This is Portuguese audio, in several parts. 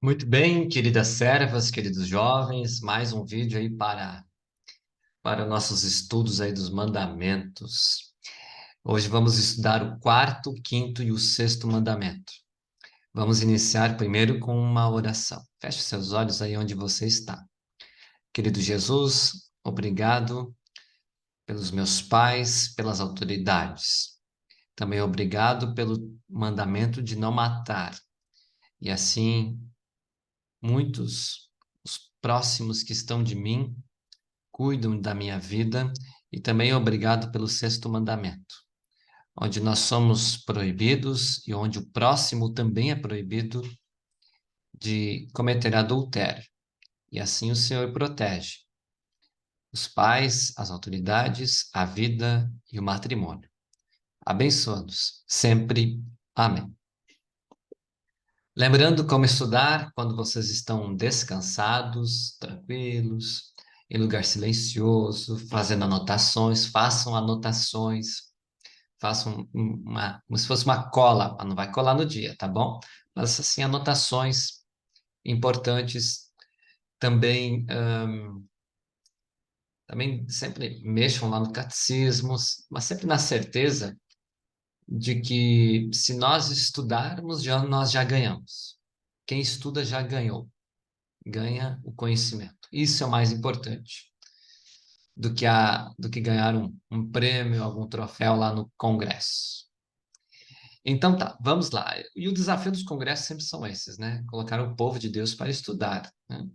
Muito bem, queridas servas, queridos jovens, mais um vídeo aí para nossos estudos aí dos mandamentos. Hoje vamos estudar o quarto, o quinto e o sexto mandamento. Vamos iniciar primeiro com uma oração. Feche seus olhos aí onde você está. Querido Jesus, obrigado pelos meus pais, pelas autoridades. Também obrigado pelo mandamento de não matar. E assim, muitos, os próximos que estão de mim, cuidam da minha vida e também obrigado pelo sexto mandamento, onde nós somos proibidos e onde o próximo também é proibido de cometer adultério. E assim o Senhor protege os pais, as autoridades, a vida e o matrimônio. Abençoa-nos sempre. Amém. Lembrando como estudar quando vocês estão descansados, tranquilos, em lugar silencioso, fazendo anotações, façam anotações. Como se fosse uma cola, mas não vai colar no dia, tá bom? Mas assim, anotações importantes também, também sempre mexam lá no catecismo, mas sempre na certeza de que se nós estudarmos, nós já ganhamos. Quem estuda já ganhou, ganha o conhecimento. Isso é o mais importante do que ganhar um prêmio, algum troféu lá no congresso. Então tá, vamos lá. E o desafio dos congressos sempre são esses, né? Colocar o povo de Deus para estudar, né?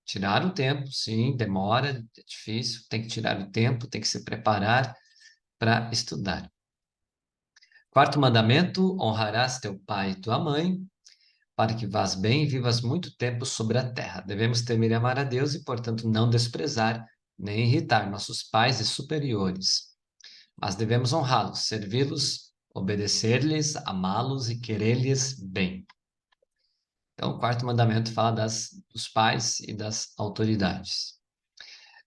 Tirar o tempo, sim, demora, é difícil, tem que tirar o tempo, tem que se preparar para estudar. Quarto mandamento: honrarás teu pai e tua mãe, para que vás bem e vivas muito tempo sobre a terra. Devemos temer e amar a Deus e, portanto, não desprezar nem irritar nossos pais e superiores, mas devemos honrá-los, servi-los, obedecer-lhes, amá-los e querer-lhes bem. Então, o quarto mandamento fala dos pais e das autoridades.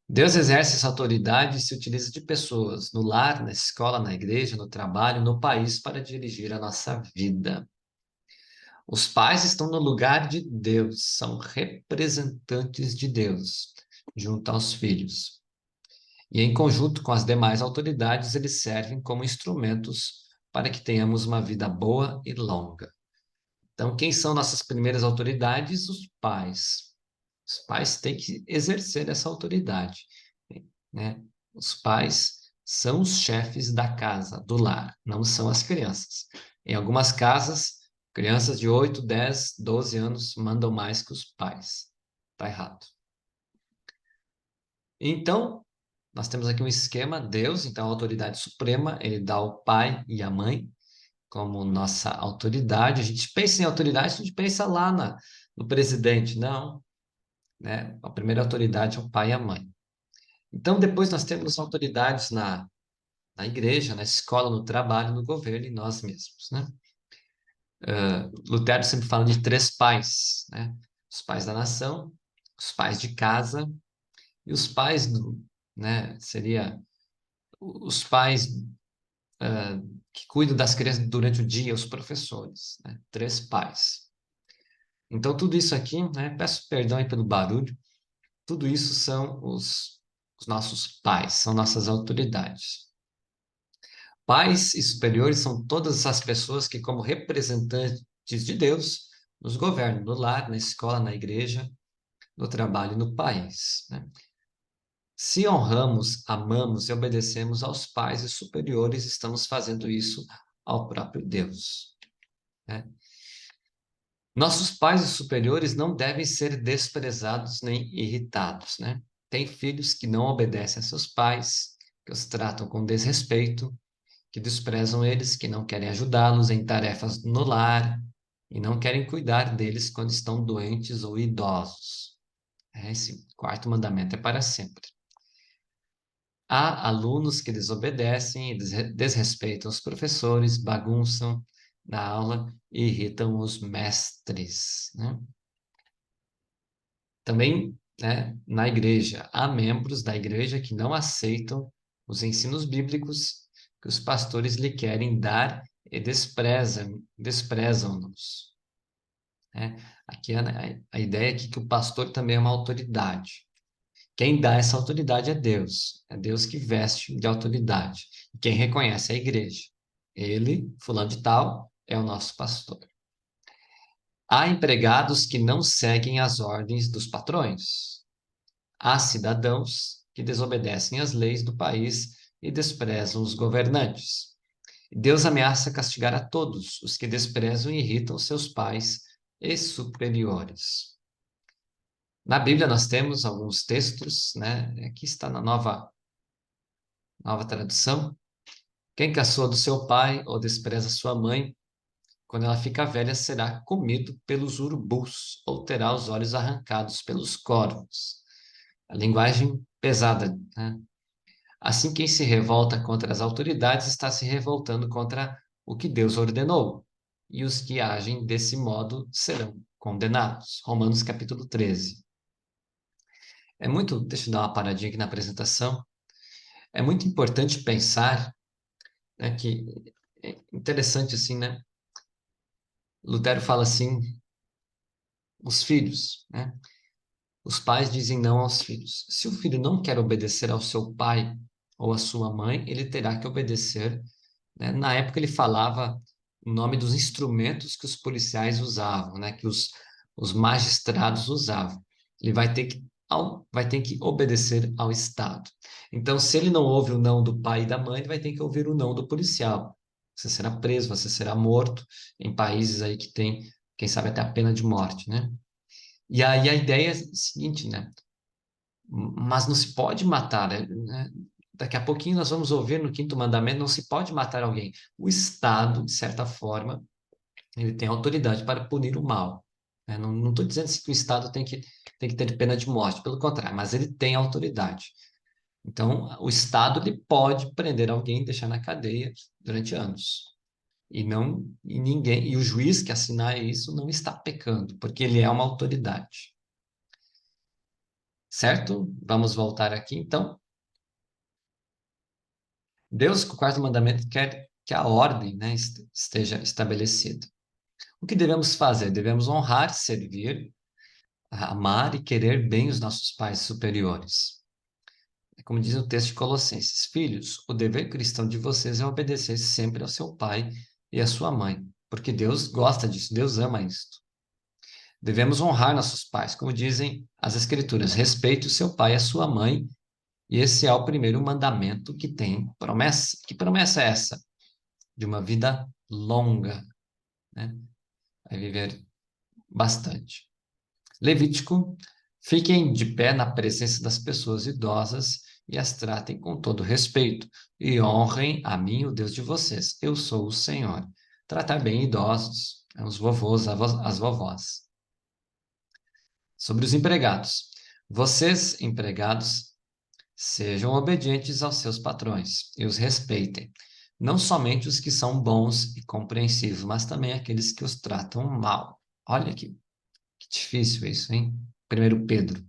Deus exerce essa autoridade e se utiliza de pessoas no lar, na escola, na igreja, no trabalho, no país para dirigir a nossa vida. Os pais estão no lugar de Deus, são representantes de Deus, junto aos filhos. E em conjunto com as demais autoridades, eles servem como instrumentos para que tenhamos uma vida boa e longa. Então, quem são nossas primeiras autoridades? Os pais. Os pais têm que exercer essa autoridade, né? Os pais são os chefes da casa, do lar, não são as crianças. Em algumas casas, crianças de 8, 10, 12 anos mandam mais que os pais. Está errado. Então, nós temos aqui um esquema, Deus, então a autoridade suprema, ele dá o pai e a mãe como nossa autoridade. A gente pensa em autoridade, a gente pensa lá no presidente, não, né? A primeira autoridade é o pai e a mãe. Então, depois nós temos autoridades na igreja, na escola, no trabalho, no governo e nós mesmos, né? Lutero sempre fala de três pais, né? Os pais da nação, os pais de casa e os pais né? Seria os pais que cuidam das crianças durante o dia, os professores, né? Três pais. Então, tudo isso aqui, né? Peço perdão aí pelo barulho. Tudo isso são os nossos pais, são nossas autoridades. Pais e superiores são todas essas pessoas que, como representantes de Deus, nos governam no lar, na escola, na igreja, no trabalho e no país, né? Se honramos, amamos e obedecemos aos pais e superiores, estamos fazendo isso ao próprio Deus, né? Nossos pais e superiores não devem ser desprezados nem irritados, né? Tem filhos que não obedecem a seus pais, que os tratam com desrespeito, que desprezam eles, que não querem ajudá-los em tarefas no lar e não querem cuidar deles quando estão doentes ou idosos. Esse quarto mandamento é para sempre. Há alunos que desobedecem e desrespeitam os professores, bagunçam na aula e irritam os mestres, né? Também, né, na igreja, há membros da igreja que não aceitam os ensinos bíblicos que os pastores lhe querem dar e desprezam-nos. né? Aqui a ideia aqui que o pastor também é uma autoridade. Quem dá essa autoridade é Deus que veste de autoridade. E quem reconhece é a igreja. Ele, fulano de tal, é o nosso pastor. Há empregados que não seguem as ordens dos patrões. Há cidadãos que desobedecem às leis do país e desprezam os governantes. Deus ameaça castigar a todos os que desprezam e irritam seus pais e superiores. Na Bíblia nós temos alguns textos, né? Aqui está na nova tradução. Quem caçoa do seu pai ou despreza sua mãe, quando ela fica velha, será comido pelos urubus ou terá os olhos arrancados pelos corvos. A linguagem pesada, né? Assim, quem se revolta contra as autoridades está se revoltando contra o que Deus ordenou, e os que agem desse modo serão condenados. Romanos capítulo 13. Deixa eu dar uma paradinha aqui na apresentação. É muito importante pensar, né, que é interessante assim, né? Lutero fala assim, os filhos, né? Os pais dizem não aos filhos. Se o filho não quer obedecer ao seu pai ou à sua mãe, ele terá que obedecer, né? Na época ele falava o nome dos instrumentos que os policiais usavam, né? Que os magistrados usavam. Ele vai ter que obedecer ao Estado. Então, se ele não ouve o não do pai e da mãe, ele vai ter que ouvir o não do policial. Você será preso, você será morto em países aí que tem, quem sabe, até a pena de morte, né? E aí a ideia é a seguinte, né? Mas não se pode matar, né? Daqui a pouquinho nós vamos ouvir no quinto mandamento, não se pode matar alguém. O Estado, de certa forma, ele tem autoridade para punir o mal, né? Não estou dizendo assim que o Estado tem que ter pena de morte, pelo contrário, mas ele tem autoridade. Então, o Estado ele pode prender alguém e deixar na cadeia durante anos. E o juiz que assinar isso não está pecando, porque ele é uma autoridade. Certo? Vamos voltar aqui então. Deus, com o quarto mandamento, quer que a ordem, né, esteja estabelecida. O que devemos fazer? Devemos honrar, servir, amar e querer bem os nossos pais superiores. Como diz o texto de Colossenses: Filhos, o dever cristão de vocês é obedecer sempre ao seu pai e à sua mãe, porque Deus gosta disso, Deus ama isto. Devemos honrar nossos pais, como dizem as Escrituras: respeite o seu pai e a sua mãe. E esse é o primeiro mandamento que tem promessa. Que promessa é essa? De uma vida longa, né? Vai viver bastante. Levítico: fiquem de pé na presença das pessoas idosas e as tratem com todo respeito e honrem a mim, o Deus de vocês. Eu sou o Senhor. Tratar bem idosos, os vovôs, as vovós. Sobre os empregados. Vocês, empregados, sejam obedientes aos seus patrões e os respeitem. Não somente os que são bons e compreensivos, mas também aqueles que os tratam mal. Olha que difícil isso, hein? Primeiro Pedro.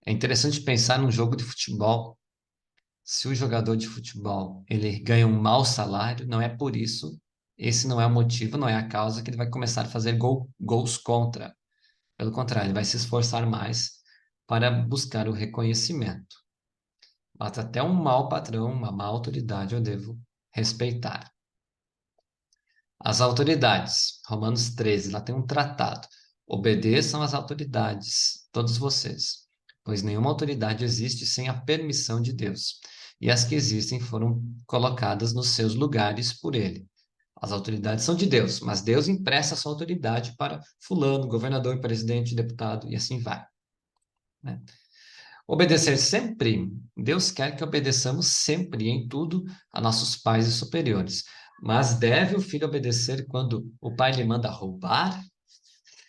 É interessante pensar num jogo de futebol. Se o jogador de futebol ele ganha um mau salário, não é por isso, esse não é o motivo, não é a causa que ele vai começar a fazer gols contra. Pelo contrário, ele vai se esforçar mais para buscar o reconhecimento. Mas até um mau patrão, uma má autoridade eu devo respeitar. As autoridades, Romanos 13, lá tem um tratado. Obedeçam às autoridades, todos vocês, pois nenhuma autoridade existe sem a permissão de Deus, e as que existem foram colocadas nos seus lugares por ele. As autoridades são de Deus, mas Deus empresta sua autoridade para fulano, governador, presidente, deputado, e assim vai, né? Obedecer sempre, Deus quer que obedeçamos sempre, em tudo, a nossos pais e superiores. Mas deve o filho obedecer quando o pai lhe manda roubar?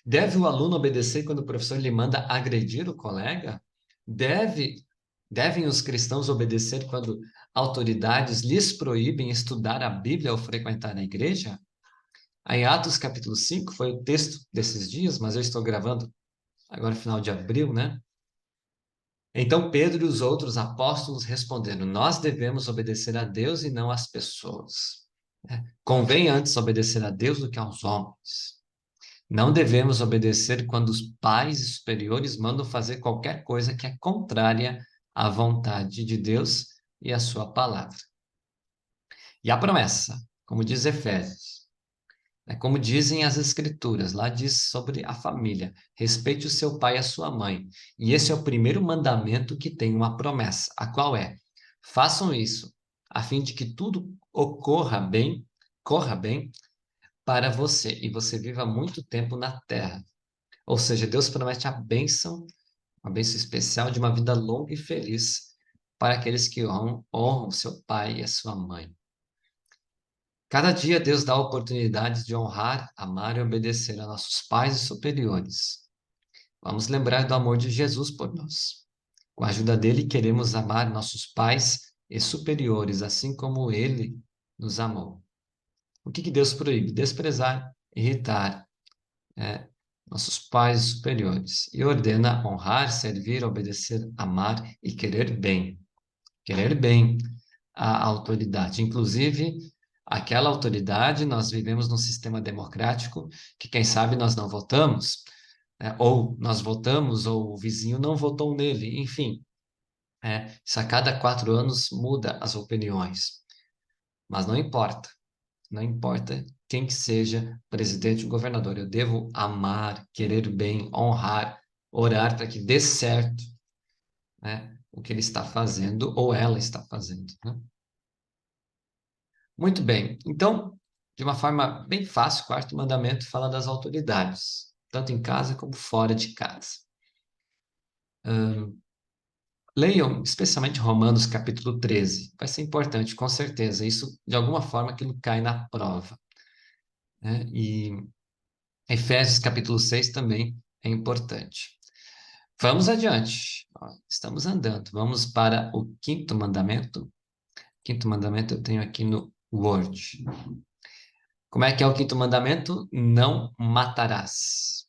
Deve o aluno obedecer quando o professor lhe manda agredir o colega? Devem os cristãos obedecer quando autoridades lhes proíbem estudar a Bíblia ou frequentar a igreja? Em Atos capítulo 5 foi o texto desses dias, mas eu estou gravando agora final de abril, né? Então Pedro e os outros apóstolos responderam: Nós devemos obedecer a Deus e não às pessoas, né? Convém antes obedecer a Deus do que aos homens. Não devemos obedecer quando os pais e superiores mandam fazer qualquer coisa que é contrária à vontade de Deus e à sua palavra. E a promessa, como diz Efésios, é como dizem as Escrituras, lá diz sobre a família: respeite o seu pai e a sua mãe. E esse é o primeiro mandamento que tem uma promessa, a qual é: façam isso, a fim de que tudo ocorra bem, corra bem para você e você viva muito tempo na terra. Ou seja, Deus promete a bênção, uma bênção especial de uma vida longa e feliz para aqueles que honram seu pai e a sua mãe. Cada dia Deus dá oportunidades de honrar, amar e obedecer a nossos pais e superiores. Vamos lembrar do amor de Jesus por nós. Com a ajuda dele, queremos amar nossos pais e superiores, assim como ele nos amou. O que Deus proíbe? Desprezar, irritar, nossos pais superiores. E ordena honrar, servir, obedecer, amar e querer bem. Querer bem a autoridade. Inclusive, aquela autoridade, nós vivemos num sistema democrático que, quem sabe, nós não votamos, né? Ou nós votamos, ou o vizinho não votou nele. Enfim, isso a cada 4 anos muda as opiniões. Mas não importa. Não importa quem que seja presidente ou governador. Eu devo amar, querer bem, honrar, orar para que dê certo, né, o que ele está fazendo ou ela está fazendo, né? Muito bem. Então, de uma forma bem fácil, o quarto mandamento fala das autoridades, tanto em casa como fora de casa. Leiam, especialmente Romanos capítulo 13. Vai ser importante, com certeza. Isso, de alguma forma, aquilo cai na prova, né? E Efésios capítulo 6 também é importante. Vamos adiante. Ó, estamos andando. Vamos para o quinto mandamento. Quinto mandamento eu tenho aqui no Word. Como é que é o quinto mandamento? Não matarás.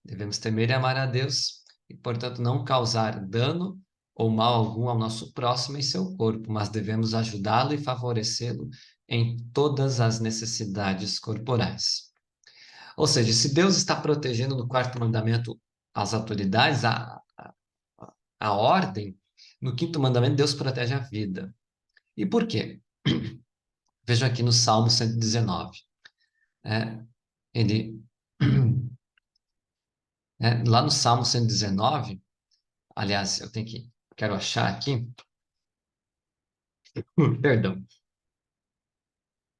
Devemos temer e amar a Deus e, portanto, não causar dano ou mal algum ao nosso próximo em seu corpo, mas devemos ajudá-lo e favorecê-lo em todas as necessidades corporais. Ou seja, se Deus está protegendo no quarto mandamento as autoridades, a ordem, no quinto mandamento Deus protege a vida. E por quê? Vejam aqui no Salmo 119. É, ele, lá no Salmo 119, aliás, quero achar aqui, perdão,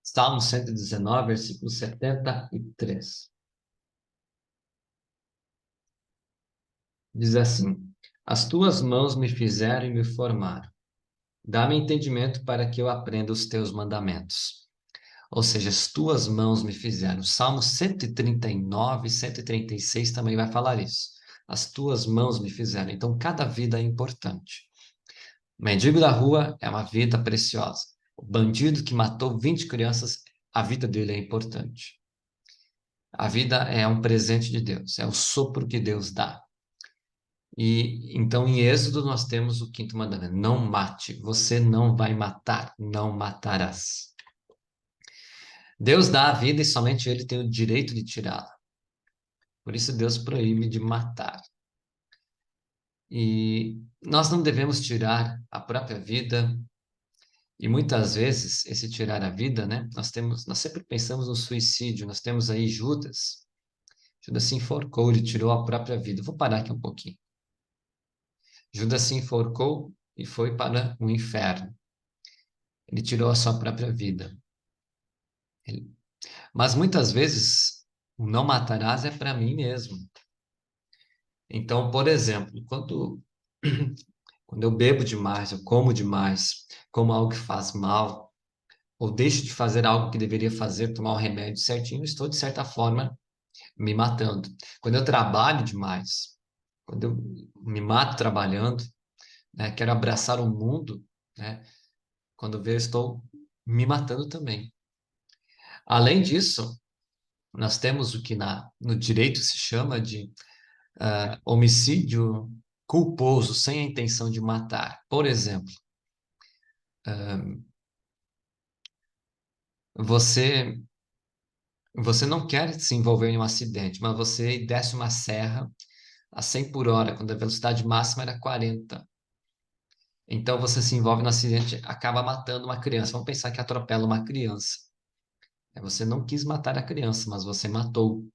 Salmo 119, versículo 73. Diz assim: as tuas mãos me fizeram e me formaram. Dá-me entendimento para que eu aprenda os teus mandamentos. Ou seja, as tuas mãos me fizeram. Salmo 139, 136 também vai falar isso. As tuas mãos me fizeram. Então, cada vida é importante. O mendigo da rua é uma vida preciosa. O bandido que matou 20 crianças, a vida dele é importante. A vida é um presente de Deus, é o sopro que Deus dá. E então em Êxodo nós temos o quinto mandamento: não mate, você não vai matar, não matarás. Deus dá a vida e somente ele tem o direito de tirá-la. Por isso Deus proíbe de matar. E nós não devemos tirar a própria vida. E muitas vezes esse tirar a vida, né? Nós sempre pensamos no suicídio. Nós temos aí Judas. Judas se enforcou, ele tirou a própria vida. Vou parar aqui um pouquinho. Judas se enforcou e foi para o inferno. Ele tirou a sua própria vida. Mas muitas vezes, o não matarás é para mim mesmo. Então, por exemplo, quando eu bebo demais, eu como algo que faz mal, ou deixo de fazer algo que deveria fazer, tomar o remédio certinho, estou, de certa forma, me matando. Quando eu trabalho demais, quando eu me mato trabalhando, né, quero abraçar o mundo, né, quando eu vejo, estou me matando também. Além disso, nós temos o que no direito se chama de homicídio culposo, sem a intenção de matar. Por exemplo, você Você não quer se envolver em um acidente, mas você desce uma serra a 100 por hora, quando a velocidade máxima era 40. Então você se envolve no acidente, acaba matando uma criança. Vamos pensar que atropela uma criança. Você não quis matar a criança, mas você matou.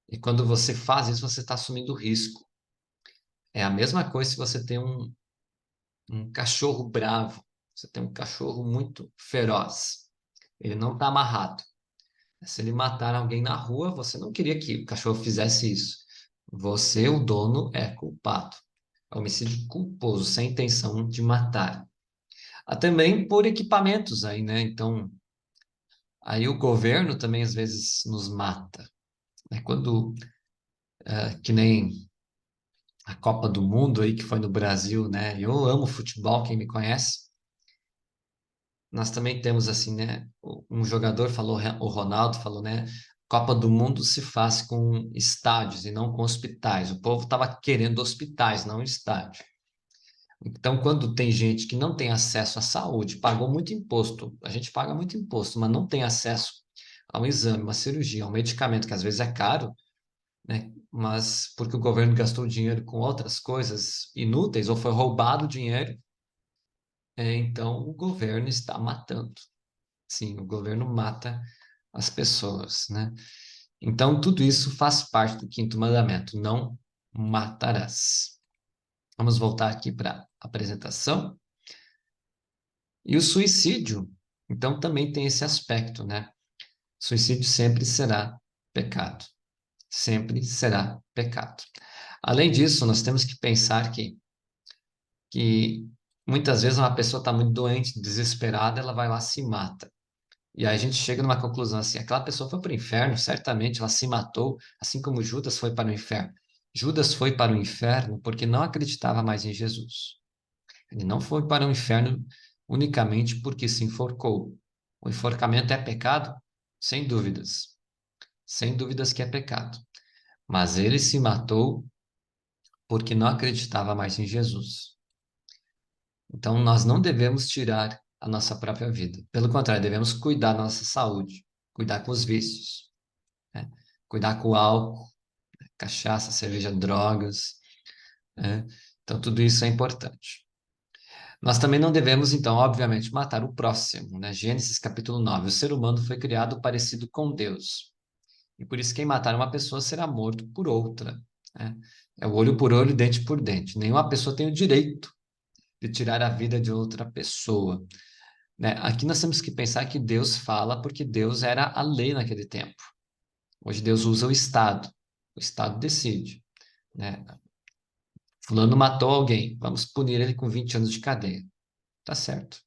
E quando você faz isso, você está assumindo risco. É a mesma coisa se você tem um cachorro bravo. Você tem um cachorro muito feroz. Ele não está amarrado. Se ele matar alguém na rua, você não queria que o cachorro fizesse isso. Você, o dono, é culpado. É homicídio culposo, sem intenção de matar. Há também por equipamentos aí, né? Então, aí o governo também às vezes nos mata. É quando, que nem a Copa do Mundo aí que foi no Brasil, né? Eu amo futebol, quem me conhece. Nós também temos assim, né? Um jogador falou, o Ronaldo falou, né? Copa do Mundo se faz com estádios e não com hospitais. O povo estava querendo hospitais, não estádio. Então, quando tem gente que não tem acesso à saúde, pagou muito imposto, a gente paga muito imposto, mas não tem acesso a um exame, uma cirurgia, a um medicamento que às vezes é caro, né? Mas porque o governo gastou dinheiro com outras coisas inúteis ou foi roubado o dinheiro, então o governo está matando. Sim, o governo mata as pessoas, né? Então, tudo isso faz parte do quinto mandamento: não matarás. Vamos voltar aqui para a apresentação. E o suicídio, então, também tem esse aspecto, né? Suicídio sempre será pecado. Sempre será pecado. Além disso, nós temos que pensar que muitas vezes uma pessoa está muito doente, desesperada, ela vai lá e se mata. E aí a gente chega numa conclusão assim: aquela pessoa foi para o inferno, certamente ela se matou, assim como Judas foi para o inferno. Judas foi para o inferno porque não acreditava mais em Jesus. Ele não foi para o inferno unicamente porque se enforcou. O enforcamento é pecado? Sem dúvidas. Sem dúvidas que é pecado. Mas ele se matou porque não acreditava mais em Jesus. Então nós não devemos tirar a nossa própria vida. Pelo contrário, devemos cuidar da nossa saúde, cuidar com os vícios, né? Cuidar com o álcool, cachaça, cerveja, drogas, né? Então tudo isso é importante. Nós também não devemos, então, obviamente, matar o próximo, né? Gênesis capítulo 9. O ser humano foi criado parecido com Deus. E por isso, quem matar uma pessoa será morto por outra, né? É o olho por olho, dente por dente. Nenhuma pessoa tem o direito de tirar a vida de outra pessoa, né? Aqui nós temos que pensar que Deus fala porque Deus era a lei naquele tempo. Hoje Deus usa o Estado. O Estado decide, né? Fulano matou alguém, vamos punir ele com 20 anos de cadeia. Tá certo.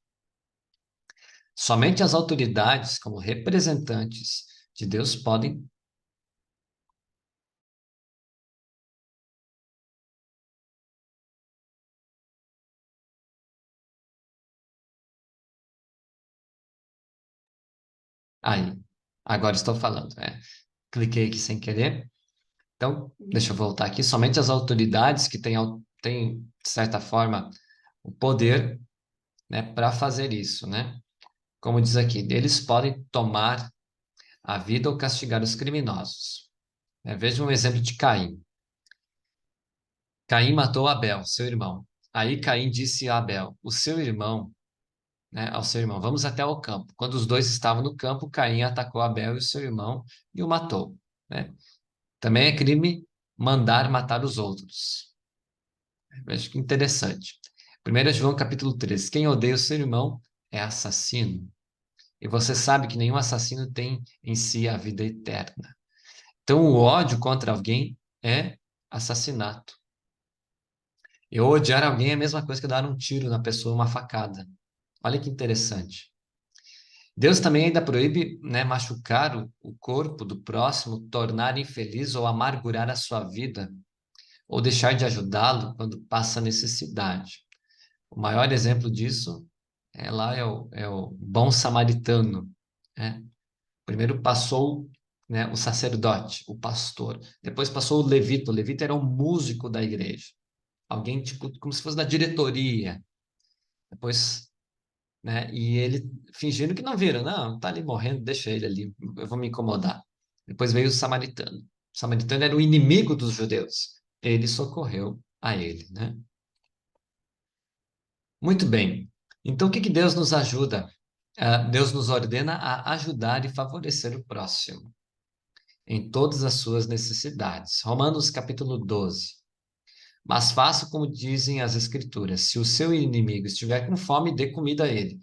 Somente as autoridades, como representantes de Deus, podem. Aí, agora estou falando, né? Cliquei aqui sem querer. Então, deixa eu voltar aqui. Somente as autoridades que têm, de certa forma, o poder, né, para fazer isso, né? Como diz aqui, eles podem tomar a vida ou castigar os criminosos. Veja um exemplo de Caim. Caim matou Abel, seu irmão. Aí Caim disse a Abel, o seu irmão, né, ao seu irmão, vamos até o campo. Quando os dois estavam no campo, Caim atacou Abel e o seu irmão e o matou, né? Também é crime mandar matar os outros. Veja que interessante. 1 João capítulo 3. Quem odeia o seu irmão é assassino. E você sabe que nenhum assassino tem em si a vida eterna. Então, o ódio contra alguém é assassinato. Eu odiar alguém é a mesma coisa que dar um tiro na pessoa, uma facada. Olha que interessante. Deus também ainda proíbe, né, machucar o corpo do próximo, tornar infeliz ou amargurar a sua vida, ou deixar de ajudá-lo quando passa necessidade. O maior exemplo disso é o bom samaritano, né? Primeiro passou, né, o sacerdote, o pastor. Depois passou o levita. O levita era um músico da igreja. Alguém tipo, como se fosse da diretoria. Depois né? E ele fingindo que não viram, não, tá ali morrendo, deixa ele ali, eu vou me incomodar. Depois veio o samaritano. O samaritano era o inimigo dos judeus. Ele socorreu a ele, né? Muito bem. Então, o que que Deus nos ajuda? Deus nos ordena a ajudar e favorecer o próximo em todas as suas necessidades. Romanos capítulo 12. Mas faça como dizem as Escrituras: se o seu inimigo estiver com fome, dê comida a ele.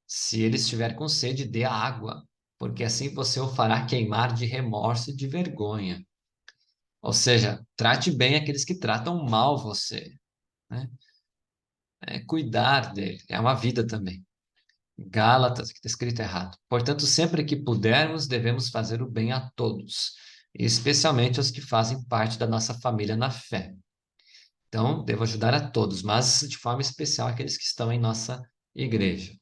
Se ele estiver com sede, dê a água, porque assim você o fará queimar de remorso e de vergonha. Ou seja, trate bem aqueles que tratam mal você, né? Cuidar dele, é uma vida também. Gálatas, que está escrito errado. Portanto, sempre que pudermos, devemos fazer o bem a todos, especialmente aos que fazem parte da nossa família na fé. Então, devo ajudar a todos, mas de forma especial aqueles que estão em nossa igreja.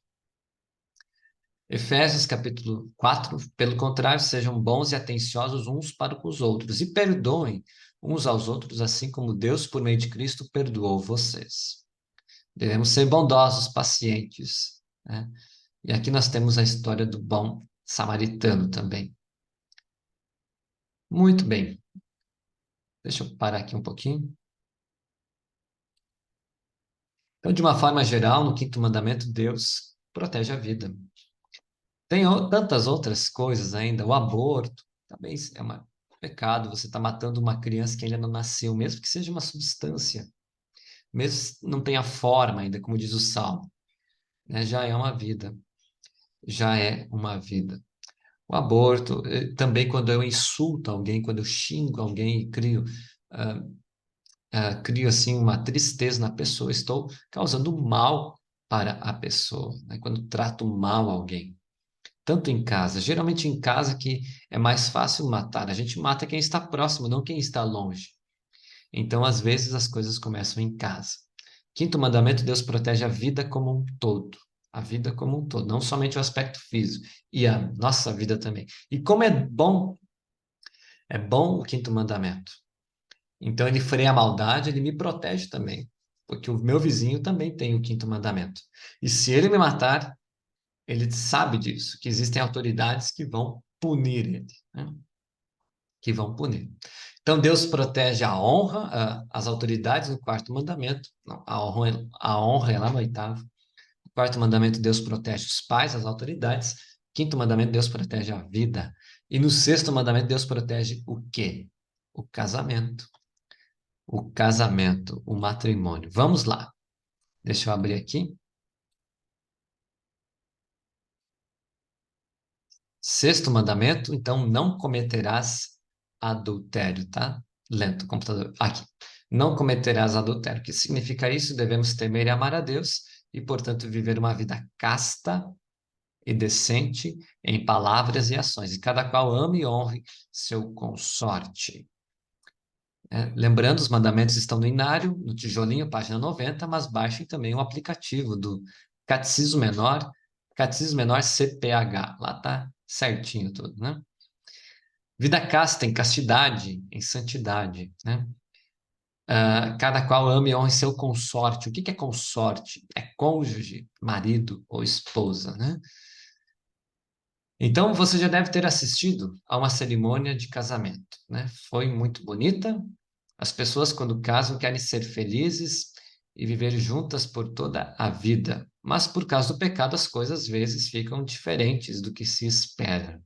Efésios capítulo 4, pelo contrário, sejam bons e atenciosos uns para com os outros e perdoem uns aos outros, assim como Deus, por meio de Cristo, perdoou vocês. Devemos ser bondosos, pacientes, né? E aqui nós temos a história do bom samaritano também. Muito bem. Deixa eu parar aqui um pouquinho. Então, de uma forma geral, no quinto mandamento, Deus protege a vida. Tem tantas outras coisas ainda. O aborto também é um pecado. Você está matando uma criança que ainda não nasceu, mesmo que seja uma substância, mesmo que não tenha forma ainda, como diz o Salmo, né? Já é uma vida. Já é uma vida. O aborto, também quando eu insulto alguém, quando eu xingo alguém e ah, crio assim uma tristeza na pessoa, estou causando mal para a pessoa, né? Quando trato mal alguém. Tanto em casa, geralmente em casa que é mais fácil matar. A gente mata quem está próximo, não quem está longe. Então, às vezes, as coisas começam em casa. Quinto mandamento, Deus protege a vida como um todo. A vida como um todo, não somente o aspecto físico, e a nossa vida também. E como é bom o quinto mandamento. Então, ele freia a maldade, ele me protege também. Porque o meu vizinho também tem o quinto mandamento. E se ele me matar, ele sabe disso, que existem autoridades que vão punir ele, né? Que vão punir. Então, Deus protege a honra, as autoridades no quarto mandamento. Não, a honra é lá no oitavo. No quarto mandamento, Deus protege os pais, as autoridades. Quinto mandamento, Deus protege a vida. E no sexto mandamento, Deus protege o quê? O casamento. O casamento, o matrimônio. Vamos lá. Deixa eu abrir aqui. Sexto mandamento, então não cometerás adultério, tá? Lento, computador. Aqui. Não cometerás adultério. O que significa isso? Devemos temer e amar a Deus e, portanto, viver uma vida casta e decente em palavras e ações. E cada qual ame e honre seu consorte. Lembrando, os mandamentos estão no Inário, no tijolinho, página 90, mas baixem também o aplicativo do Catecismo Menor CPH. Lá tá certinho tudo, né? Vida casta em castidade, em santidade, né? Cada qual ame e honre seu consorte. O que que é consorte? É cônjuge, marido ou esposa, né? Então, você já deve ter assistido a uma cerimônia de casamento, né? Foi muito bonita. As pessoas, quando casam, querem ser felizes e viver juntas por toda a vida. Mas, por causa do pecado, as coisas às vezes ficam diferentes do que se espera.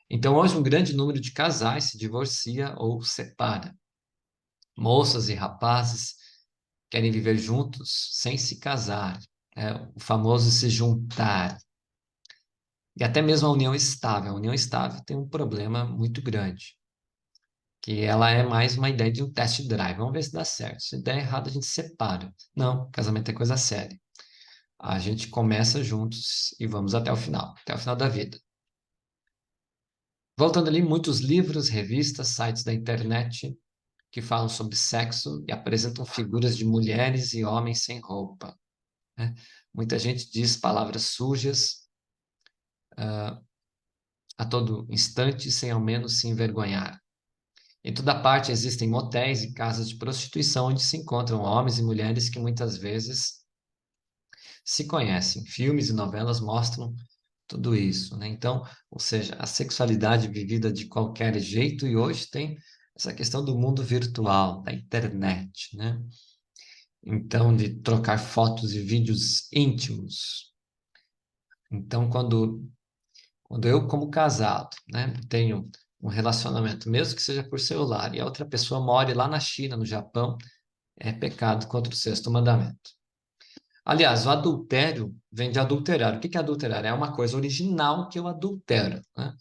Então, hoje, um grande número de casais se divorcia ou separa. Moças e rapazes querem viver juntos sem se casar, né? O famoso se juntar. E até mesmo a união estável. A união estável tem um problema muito grande, que ela é mais uma ideia de um test drive. Vamos ver se dá certo. Se der errado, a gente separa. Não, casamento é coisa séria. A gente começa juntos e vamos até o final da vida. Voltando ali, muitos livros, revistas, sites da internet que falam sobre sexo e apresentam figuras de mulheres e homens sem roupa, né? Muita gente diz palavras sujas a todo instante, sem ao menos se envergonhar. Em toda parte existem motéis e casas de prostituição onde se encontram homens e mulheres que muitas vezes se conhecem. Filmes e novelas mostram tudo isso, né? Então, ou seja, a sexualidade vivida de qualquer jeito e hoje tem essa questão do mundo virtual, da internet, né? Então, de trocar fotos e vídeos íntimos. Então, quando eu, como casado, né, tenho um relacionamento, mesmo que seja por celular, e a outra pessoa mora lá na China, no Japão, é pecado contra o sexto mandamento. Aliás, o adultério vem de adulterar. O que é adulterar? É uma coisa original que eu adultero, né?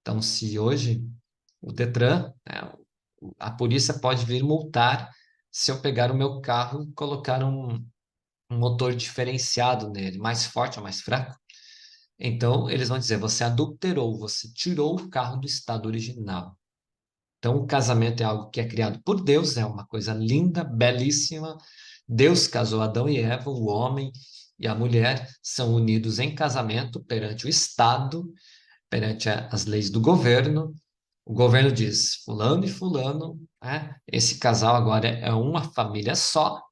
Então, se hoje o Detran, né, a polícia pode vir multar se eu pegar o meu carro e colocar um motor diferenciado nele, mais forte ou mais fraco. Então, eles vão dizer: você adulterou, você tirou o carro do estado original. Então, o casamento é algo que é criado por Deus, é uma coisa linda, belíssima. Deus casou Adão e Eva, o homem e a mulher são unidos em casamento perante o Estado, perante as leis do governo. O governo diz: Fulano e Fulano, né? Esse casal agora é uma família só,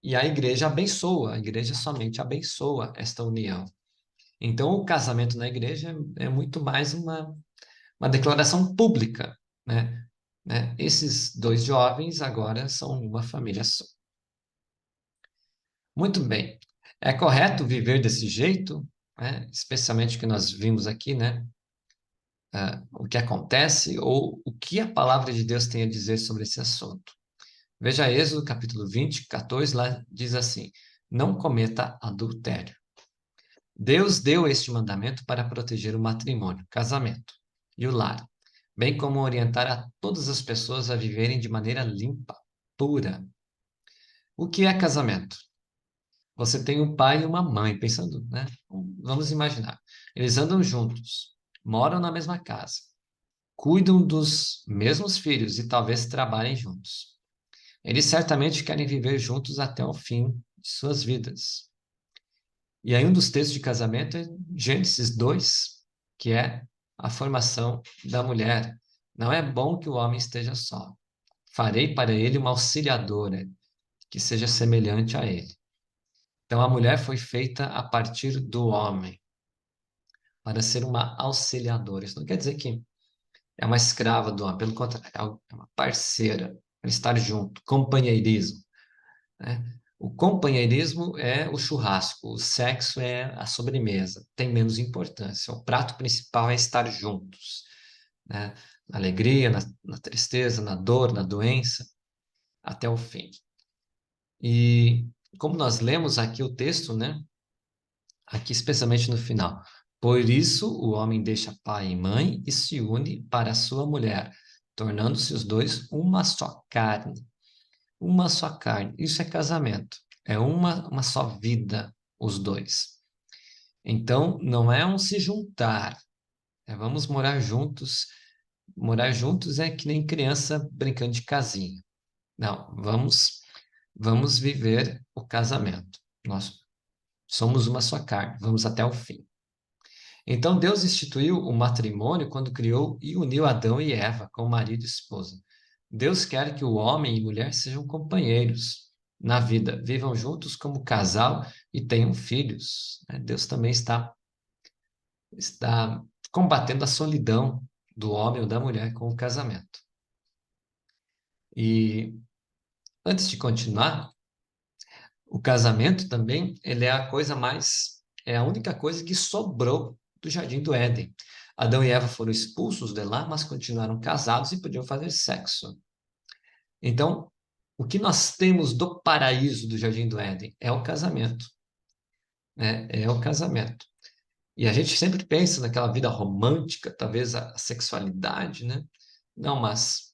e a igreja abençoa, a igreja somente abençoa esta união. Então, o casamento na igreja é muito mais uma declaração pública, né? Esses dois jovens agora são uma família só. Muito bem. É correto viver desse jeito, né? Especialmente o que nós vimos aqui, né? O que acontece ou o que a palavra de Deus tem a dizer sobre esse assunto. Veja Êxodo capítulo 20, 14, lá diz assim: não cometa adultério. Deus deu este mandamento para proteger o matrimônio, o casamento e o lar, bem como orientar a todas as pessoas a viverem de maneira limpa, pura. O que é casamento? Você tem um pai e uma mãe, pensando, né? Vamos imaginar. Eles andam juntos, moram na mesma casa, cuidam dos mesmos filhos e talvez trabalhem juntos. Eles certamente querem viver juntos até o fim de suas vidas. E aí um dos textos de casamento é Gênesis 2, que é a formação da mulher. Não é bom que o homem esteja só. Farei para ele uma auxiliadora que seja semelhante a ele. Então a mulher foi feita a partir do homem para ser uma auxiliadora. Isso não quer dizer que é uma escrava do homem, pelo contrário, é uma parceira para estar junto, companheirismo, né? O companheirismo é o churrasco, o sexo é a sobremesa, tem menos importância. O prato principal é estar juntos, né? Na alegria, na tristeza, na dor, na doença, até o fim. E como nós lemos aqui o texto, né? Aqui especialmente no final. Por isso o homem deixa pai e mãe e se une para a sua mulher, tornando-se os dois uma só carne. Uma só carne. Isso é casamento. É uma só vida, os dois. Então, não é um se juntar. É vamos morar juntos. Morar juntos é que nem criança brincando de casinha. Não, vamos viver o casamento. Nós somos uma só carne. Vamos até o fim. Então, Deus instituiu o matrimônio quando criou e uniu Adão e Eva como marido e esposa. Deus quer que o homem e mulher sejam companheiros na vida, vivam juntos como casal e tenham filhos, né? Deus também está combatendo a solidão do homem ou da mulher com o casamento. E antes de continuar, o casamento também, ele é a coisa mais, é a única coisa que sobrou do Jardim do Éden. Adão e Eva foram expulsos de lá, mas continuaram casados e podiam fazer sexo. Então, o que nós temos do paraíso do Jardim do Éden é o casamento, né? É o casamento. E a gente sempre pensa naquela vida romântica, talvez a sexualidade, né? Não, mas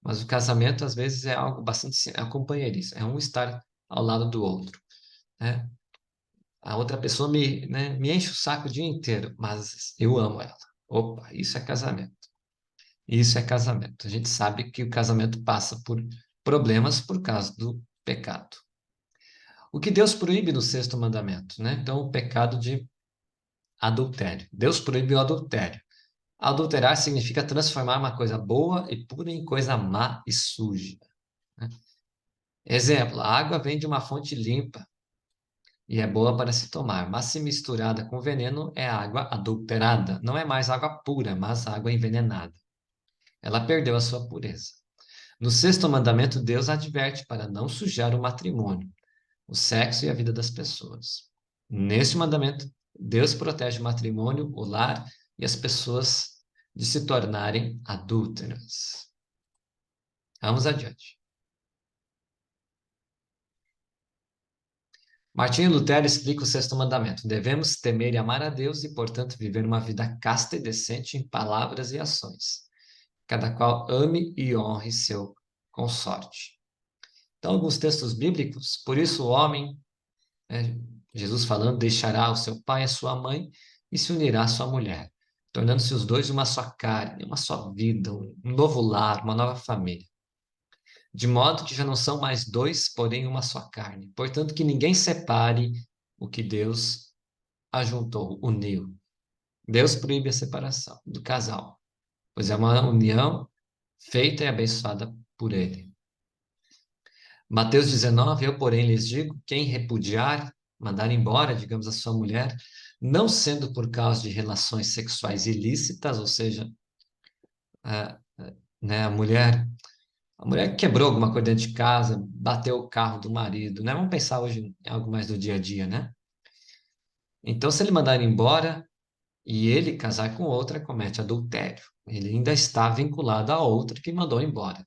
o casamento às vezes é algo bastante, é a companheirismo, é um estar ao lado do outro, né? A outra pessoa me enche o saco o dia inteiro, mas eu amo ela. Opa, isso é casamento. Isso é casamento. A gente sabe que o casamento passa por problemas por causa do pecado. O que Deus proíbe no sexto mandamento, né? Então, o pecado de adultério. Deus proíbe o adultério. Adulterar significa transformar uma coisa boa e pura em coisa má e suja, né? Exemplo, a água vem de uma fonte limpa. e é boa para se tomar, mas se misturada com veneno, é água adulterada. Não é mais água pura, mas água envenenada. Ela perdeu a sua pureza. No sexto mandamento, Deus adverte para não sujar o matrimônio, o sexo e a vida das pessoas. Neste mandamento, Deus protege o matrimônio, o lar e as pessoas de se tornarem adúlteras. Vamos adiante. Martinho Lutero explica o sexto mandamento. Devemos temer e amar a Deus e, portanto, viver uma vida casta e decente em palavras e ações. Cada qual ame e honre seu consorte. Então, alguns textos bíblicos, por isso o homem, né, Jesus falando, deixará o seu pai e a sua mãe e se unirá à sua mulher, tornando-se os dois uma só carne, uma só vida, um novo lar, uma nova família. De modo que já não são mais dois, porém uma só carne. Portanto, que ninguém separe o que Deus ajuntou, uniu. Deus proíbe a separação do casal, pois é uma união feita e abençoada por ele. Mateus 19, eu, porém, lhes digo, quem repudiar, mandar embora, digamos, a sua mulher, não sendo por causa de relações sexuais ilícitas, ou seja, a, né, a mulher quebrou alguma coisa dentro de casa, bateu o carro do marido, né? Vamos pensar hoje em algo mais do dia a dia, né? Então, se ele mandar embora e ele casar com outra, comete adultério. Ele ainda está vinculado a outra que mandou embora.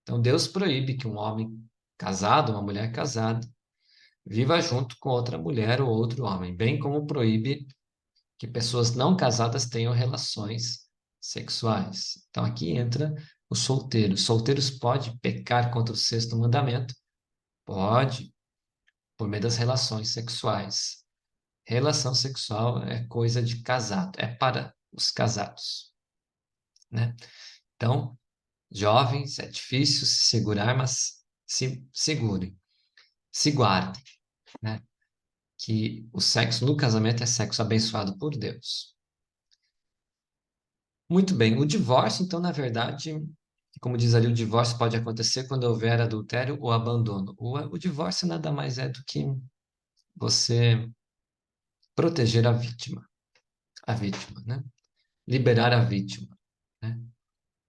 Então, Deus proíbe que um homem casado, uma mulher casada, viva junto com outra mulher ou outro homem, bem como proíbe que pessoas não casadas tenham relações sexuais. Então aqui entra os solteiros. Solteiros podem pecar contra o sexto mandamento? Pode, por meio das relações sexuais. Relação sexual é coisa de casado, é para os casados, né? Então, jovens, é difícil se segurar, mas se segurem, se guardem, né? Que o sexo no casamento é sexo abençoado por Deus. Muito bem, o divórcio, então, na verdade, como diz ali, o divórcio pode acontecer quando houver adultério ou abandono. O divórcio nada mais é do que você proteger a vítima, né? Liberar a vítima, né?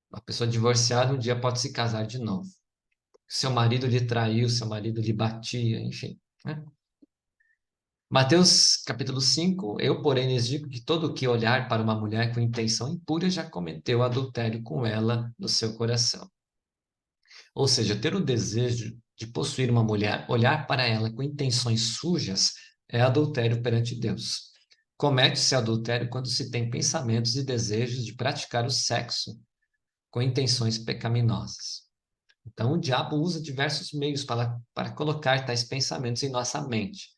Uma pessoa divorciada um dia pode se casar de novo. Seu marido lhe traiu, seu marido lhe batia, enfim, né? Mateus capítulo 5, eu, porém, lhes digo que todo o que olhar para uma mulher com intenção impura já cometeu adultério com ela no seu coração. Ou seja, ter o desejo de possuir uma mulher, olhar para ela com intenções sujas, é adultério perante Deus. Comete-se adultério quando se tem pensamentos e desejos de praticar o sexo com intenções pecaminosas. Então, o diabo usa diversos meios para colocar tais pensamentos em nossa mente.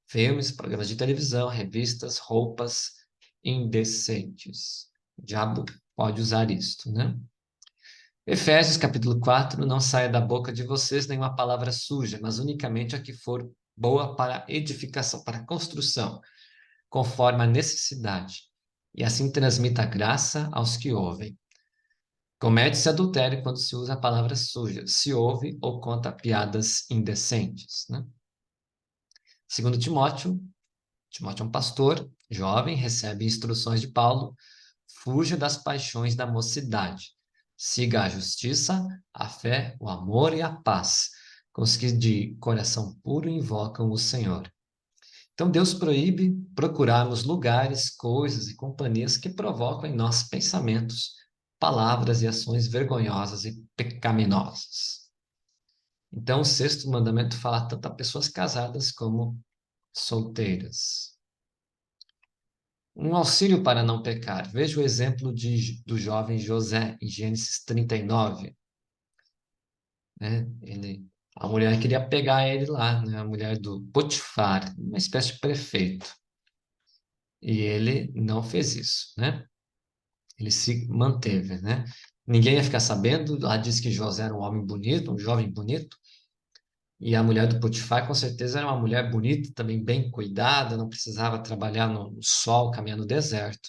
Filmes, programas de televisão, revistas, roupas indecentes. O diabo pode usar isto, né? Efésios capítulo 4, não saia da boca de vocês nenhuma palavra suja, mas unicamente a que for boa para edificação, para construção, conforme a necessidade, e assim transmita graça aos que ouvem. Comete-se adultério quando se usa a palavra suja, se ouve ou conta piadas indecentes, né? Segundo Timóteo, Timóteo é um pastor, jovem, recebe instruções de Paulo, fuja das paixões da mocidade. Siga a justiça, a fé, o amor e a paz, com os que de coração puro invocam o Senhor. Então, Deus proíbe procurarmos lugares, coisas e companhias que provocam em nós pensamentos, palavras e ações vergonhosas e pecaminosas. Então, o sexto mandamento fala tanto a pessoas casadas como solteiras. Um auxílio para não pecar. Veja o exemplo do jovem José, em Gênesis 39. Né? A mulher queria pegar ele lá, né? A mulher do Potifar, uma espécie de prefeito. E ele não fez isso, né? Ele se manteve, né? Ninguém ia ficar sabendo. Lá diz que José era um homem bonito, um jovem bonito. E a mulher do Potifar, com certeza, era uma mulher bonita, também bem cuidada, não precisava trabalhar no sol, caminhar no deserto.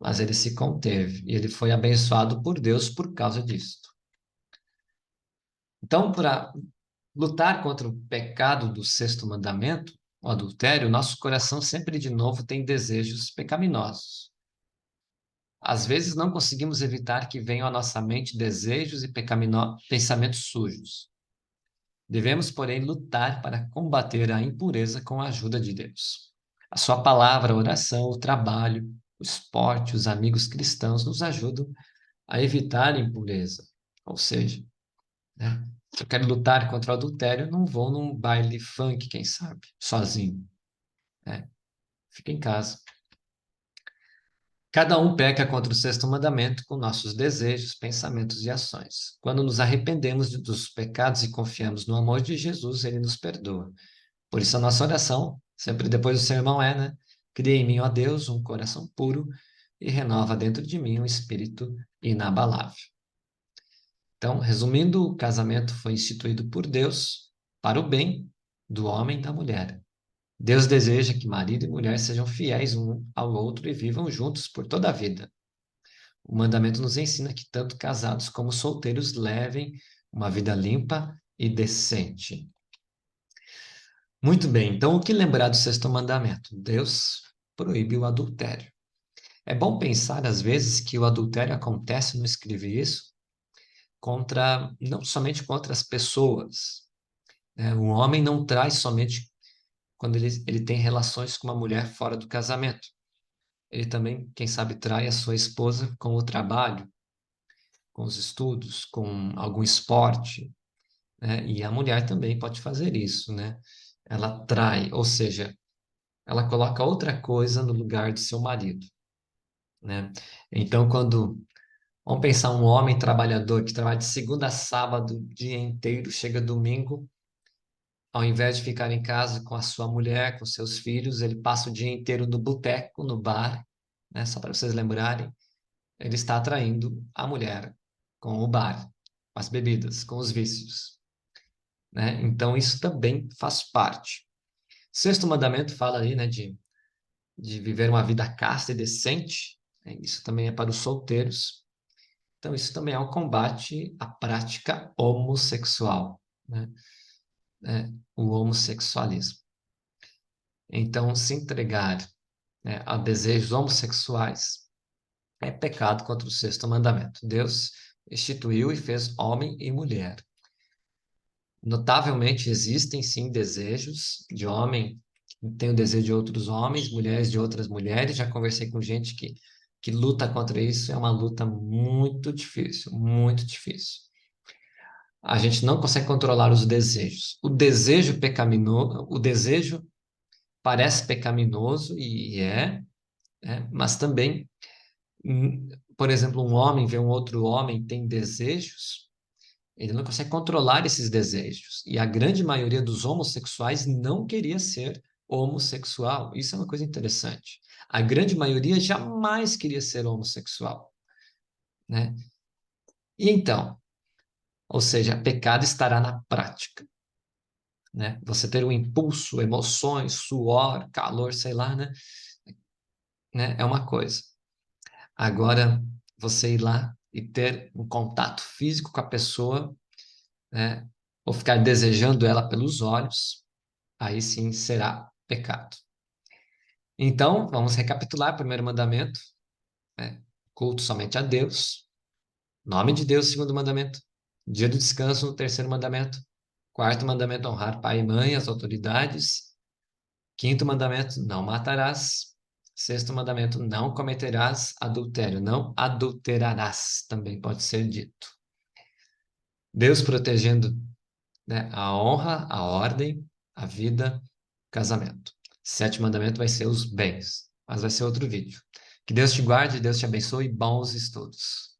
Mas ele se conteve e ele foi abençoado por Deus por causa disto. Então, para lutar contra o pecado do sexto mandamento, o adultério, nosso coração sempre de novo tem desejos pecaminosos. Às vezes não conseguimos evitar que venham à nossa mente desejos e pensamentos sujos. Devemos, porém, lutar para combater a impureza com a ajuda de Deus. A sua palavra, a oração, o trabalho, o esporte, os amigos cristãos nos ajudam a evitar a impureza. Ou seja, né, se eu quero lutar contra o adultério, não vou num baile funk, quem sabe, sozinho. Né? Fica em casa. Cada um peca contra o sexto mandamento com nossos desejos, pensamentos e ações. Quando nos arrependemos dos pecados e confiamos no amor de Jesus, ele nos perdoa. Por isso a nossa oração, sempre depois do sermão né? Cria em mim, ó Deus, um coração puro e renova dentro de mim um espírito inabalável. Então, resumindo, o casamento foi instituído por Deus para o bem do homem e da mulher. Deus deseja que marido e mulher sejam fiéis um ao outro e vivam juntos por toda a vida. O mandamento nos ensina que tanto casados como solteiros levem uma vida limpa e decente. Muito bem, então o que lembrar do sexto mandamento? Deus proíbe o adultério. É bom pensar, às vezes, que o adultério acontece no escrever isso não somente contra as pessoas. Né? O homem não traz somente quando ele tem relações com uma mulher fora do casamento. Ele também, quem sabe, trai a sua esposa com o trabalho, com os estudos, com algum esporte, né? E a mulher também pode fazer isso, né? Ela trai, ou seja, ela coloca outra coisa no lugar de seu marido, né? Então, vamos pensar um homem trabalhador que trabalha de segunda a sábado, o dia inteiro, chega domingo, ao invés de ficar em casa com a sua mulher, com seus filhos, ele passa o dia inteiro no boteco, no bar, né? Só para vocês lembrarem, ele está atraindo a mulher com o bar, com as bebidas, com os vícios, né? Então, isso também faz parte. Sexto mandamento fala ali, né, de viver uma vida casta e decente, né? Isso também é para os solteiros. Então, isso também é um combate à prática homossexual, né? O homossexualismo. Então, se entregar, né, a desejos homossexuais é pecado contra o sexto mandamento. Deus instituiu e fez homem e mulher. Notavelmente existem sim desejos de homem, tem o desejo de outros homens, mulheres de outras mulheres. Já conversei com gente que luta contra isso, é uma luta muito difícil, muito difícil. A gente não consegue controlar os desejos. O desejo pecaminoso, o desejo parece pecaminoso e mas também, por exemplo, um homem vê um outro homem tem desejos, ele não consegue controlar esses desejos. E a grande maioria dos homossexuais não queria ser homossexual. Isso é uma coisa interessante. A grande maioria jamais queria ser homossexual, né? E então, ou seja, pecado estará na prática, né? Você ter um impulso, emoções, suor, calor, sei lá, né? É uma coisa. Agora, você ir lá e ter um contato físico com a pessoa, né? Ou ficar desejando ela pelos olhos, aí sim será pecado. Então, vamos recapitular o primeiro mandamento, né? Culto somente a Deus, nome de Deus, segundo mandamento, dia do descanso, no terceiro mandamento, quarto mandamento, honrar pai e mãe, as autoridades, quinto mandamento, não matarás, sexto mandamento, não cometerás adultério, não adulterarás, também pode ser dito. Deus protegendo, né, a honra, a ordem, a vida, casamento. Sétimo mandamento vai ser os bens, mas vai ser outro vídeo. Que Deus te guarde, Deus te abençoe e bons estudos.